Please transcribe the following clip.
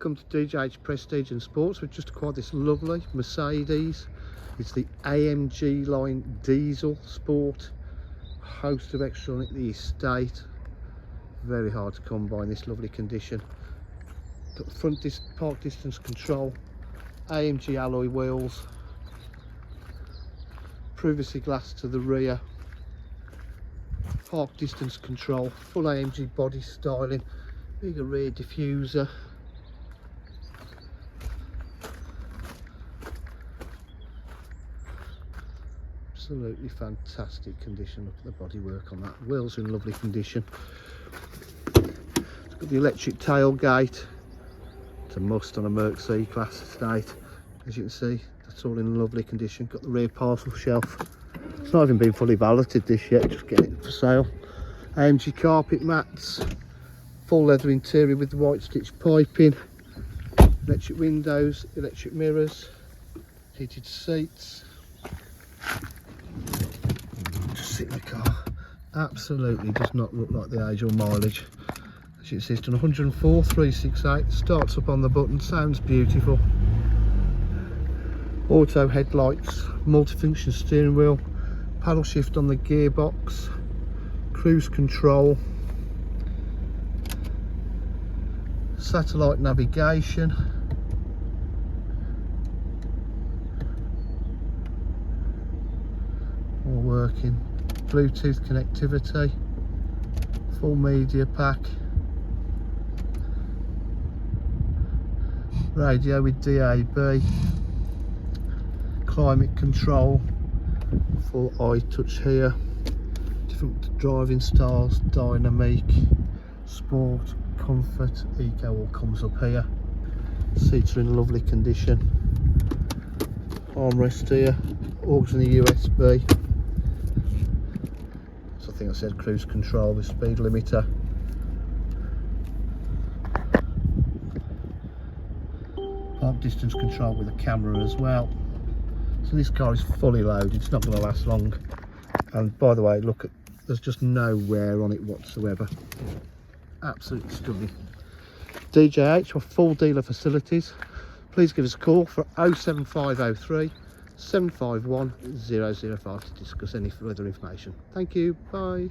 Welcome to DJH Prestige and Sports. We've just acquired this lovely Mercedes. It's the AMG line diesel sport. Host of extra on it, the estate. Very hard to come by in this lovely condition. Got the front park distance control, AMG alloy wheels, privacy glass to the rear, park distance control, full AMG body styling, bigger rear diffuser. Absolutely fantastic condition. Look at the bodywork on that. Wheels are in lovely condition. It's got the electric tailgate. It's a must on a Merc C class estate. As you can see, that's all in lovely condition. Got the rear parcel shelf. It's not even been fully valeted this yet, just getting it for sale. AMG carpet mats, full leather interior with the white stitch piping, electric windows, electric mirrors, heated seats. Just sit in the car. Absolutely does not look like the age or mileage. As you can see, it's done 104,368. Starts up on the button, sounds beautiful. Auto headlights, multifunction steering wheel, paddle shift on the gearbox, cruise control, satellite navigation, all working, Bluetooth connectivity, full media pack, radio with DAB, climate control, full iTouch here, different driving styles, dynamic, sport, comfort, eco all comes up here. Seats are in lovely condition, armrest here, aux and a USB. So I think I said cruise control with speed limiter. Park distance control with a camera as well. So this car is fully loaded, it's not going to last long. And by the way, look, there's just no wear on it whatsoever. Absolutely stunning. DJH, our full dealer facilities. Please give us a call for 07503 751 005 to discuss any further information. Thank you, bye.